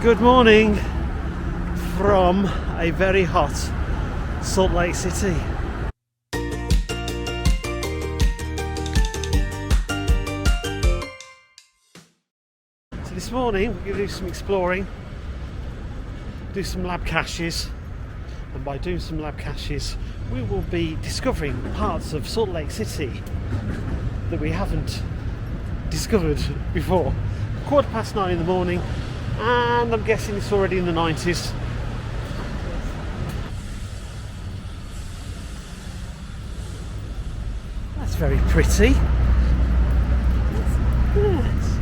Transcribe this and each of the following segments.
Good morning from a very hot Salt Lake City. So this morning we're going to do some exploring, do some lab caches, and by doing some lab caches we will be discovering parts of Salt Lake City that we haven't discovered before. 9:15 in the morning, and I'm guessing it's already in the 90s. That's very pretty. Yes.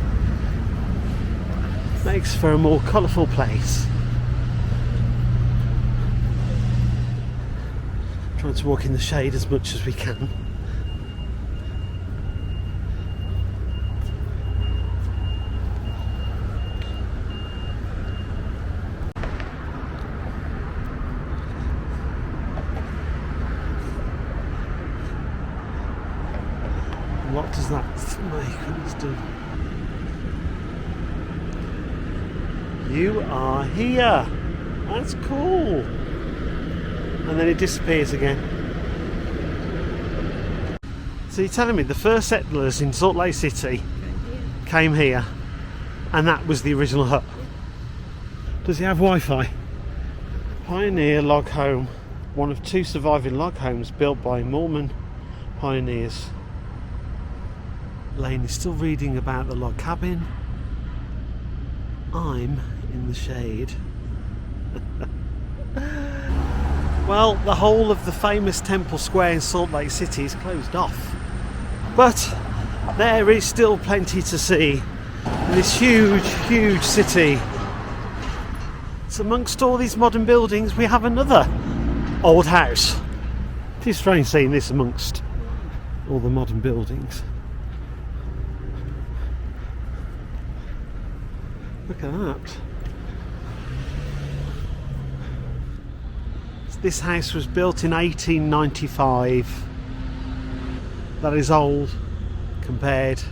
Makes for a more colourful place. Trying to walk in the shade as much as we can. What does that make us do? You are here. That's cool. And then it disappears again. So you're telling me the first settlers in Salt Lake City came here, and that was the original hut? Does it have Wi-Fi? Pioneer log home, one of two surviving log homes built by Mormon pioneers. Lane is still reading about the log cabin. I'm in the shade. Well, the whole of the famous Temple Square in Salt Lake City is closed off, but there is still plenty to see in this huge city. So amongst all these modern buildings we have another old house. It is strange seeing this amongst all the modern buildings. Look at that. This house was built in 1895. That is old compared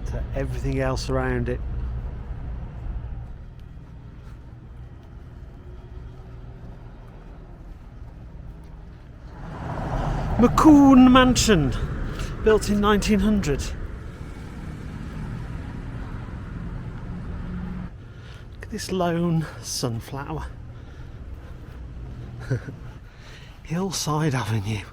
to everything else around it. McCoon Mansion, built in 1900. This lone sunflower. Hillside Avenue.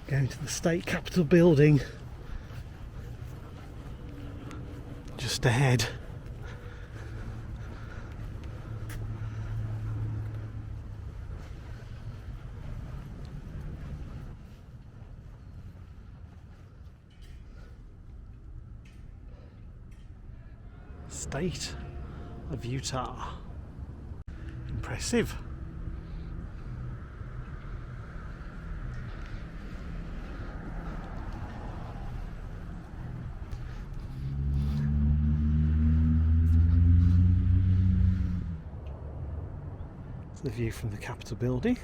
Going to the state capitol building just ahead. State of Utah. Impressive. It's the view from the Capitol building.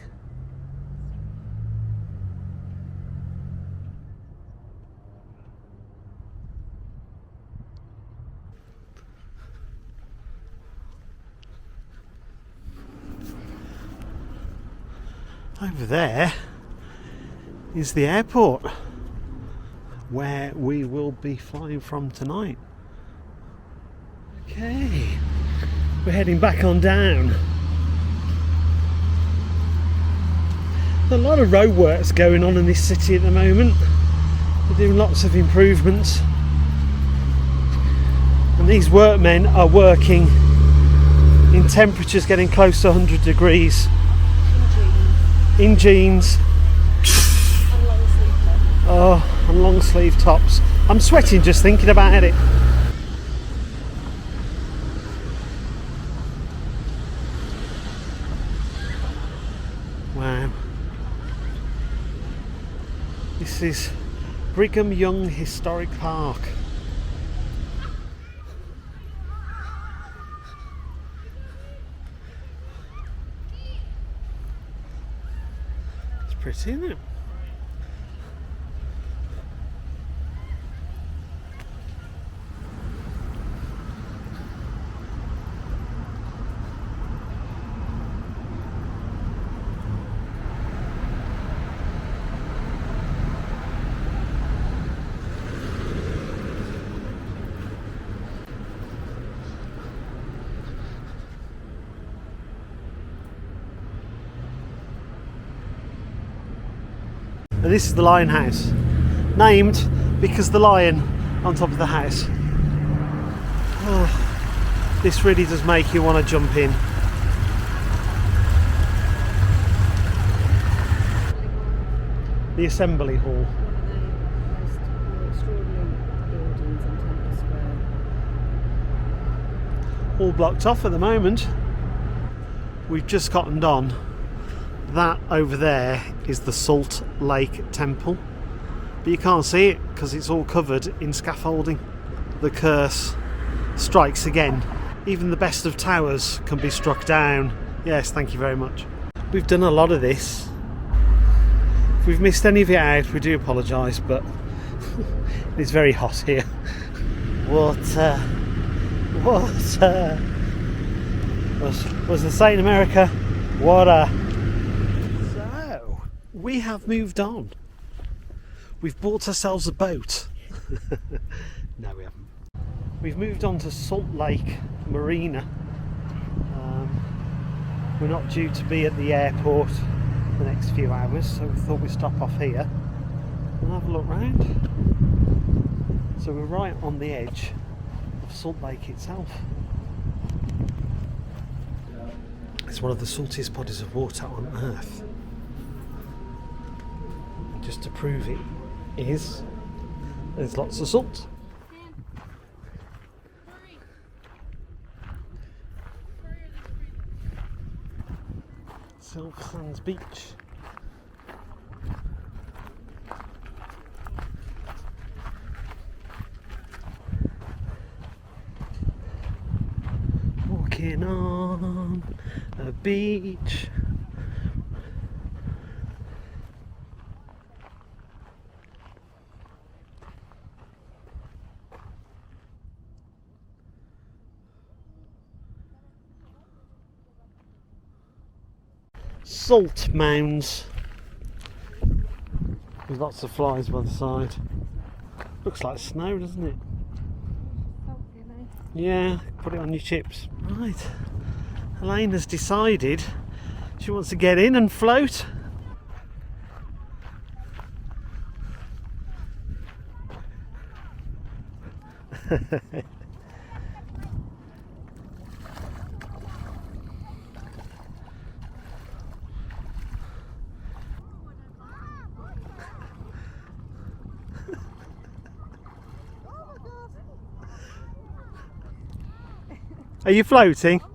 Over there is the airport where we will be flying from tonight. Okay, we're heading back on down. There's a lot of roadworks going on in this city at the moment. They're doing lots of improvements, and these workmen are working in temperatures getting close to 100 degrees. In jeans. And long sleeve tops. I'm sweating just thinking about it. Wow. This is Brigham Young Historic Park. Pretty, isn't it? And this is the Lion House, named because the lion on top of the house. Oh, this really does make you want to jump in. The Assembly Hall. One of the most extraordinary buildings in Temple Square. All blocked off at the moment. We've just gotten on. That over there is the Salt Lake Temple, but you can't see it because it's all covered in scaffolding. The curse strikes again. Even the best of towers can be struck down. Yes, thank you very much. We've done a lot of this. If we've missed any of it out, we do apologise, but it's very hot here. Water. Was the saying in America? Water. So, we have moved on. We've bought ourselves a boat. No, we haven't. We've moved on to Salt Lake Marina. We're not due to be at the airport the next few hours, so we thought we'd stop off here and have a look round. So we're right on the edge of Salt Lake itself. It's one of the saltiest bodies of water on Earth. And just to prove it is, there's lots of salt. Silver Sands Beach. Walking on a beach. Salt mounds with lots of flies by the side. Looks like snow, doesn't it? Yeah, put it on your chips. Right, Elaine has decided she wants to get in and float. Are you floating? It's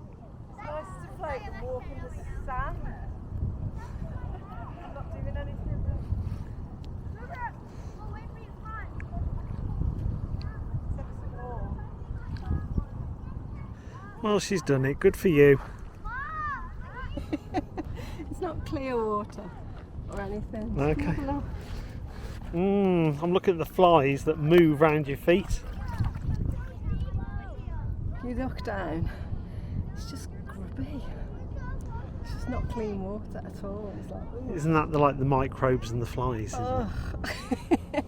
nice to float and walk in the sand. I'm not doing anything. Well, she's done it. Good for you. It's not clear water or anything. Okay. I'm looking at the flies that move around your feet. You look down, it's just grubby. It's just not clean water at all. It's like, ooh. Isn't that like the microbes and the flies? Isn't it?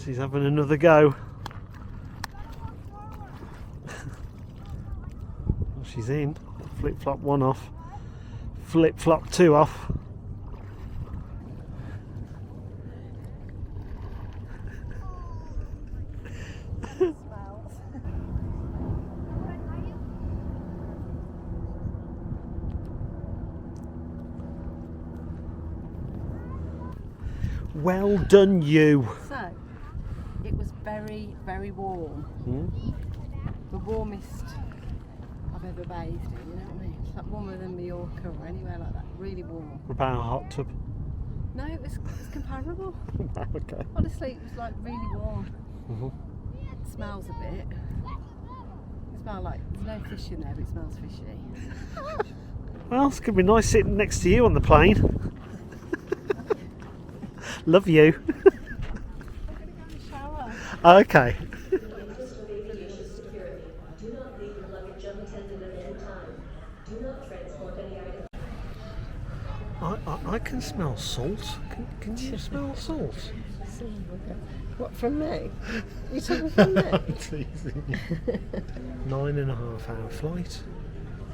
She's having another go. Well, she's in. Flip flop one off. Flip flop two off. Well done, you. So, it was very, very warm. The warmest I've ever bathed in, you know what I mean? It's like warmer than Mallorca or anywhere like that. Really warm. What about a hot tub? No, it was comparable. Okay. Honestly, it was like really warm. Mm-hmm. It smells a bit. It smells like, there's no fish in there, but it smells fishy. Well, it's going to be nice sitting next to you on the plane. Love you. I'm going to go in the shower. Okay. I can smell salt. Can you smell salt? What, from me? You talking from me? Teasing you. 9.5 hour flight.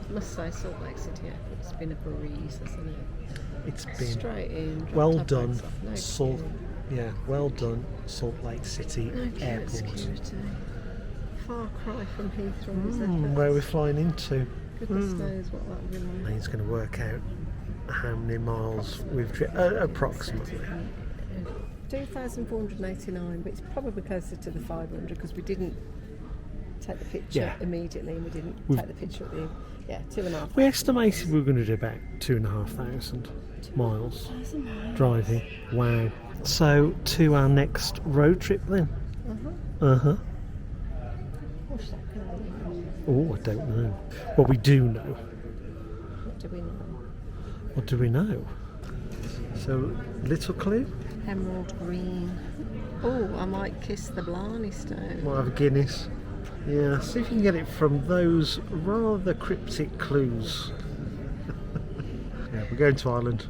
I must say Salt Lake City Airport's been a breeze, hasn't it? It's been Straight in. dropped well our done. bags off, no Salt, queue. yeah, well done. Salt Lake City No queue at Airport. security. Far cry from Heathrow, is it? Where we're flying into. Goodness knows what that will be like. He's going to work out how many miles we've driven, approximately. 2,489, but it's probably closer to the 500 because we didn't take the picture Yeah. immediately, and we didn't take the picture at the 2.5. We estimated we were going to do about 2,500 miles driving. Wow. So to our next road trip then. What's that going? Oh, I don't know. Well, we do know. What do we know? What do we know? So, little clue? Emerald green. Oh, I might kiss the Blarney Stone. Might have a Guinness. Yeah, see if you can get it from those rather cryptic clues. Yeah, we're going to Ireland.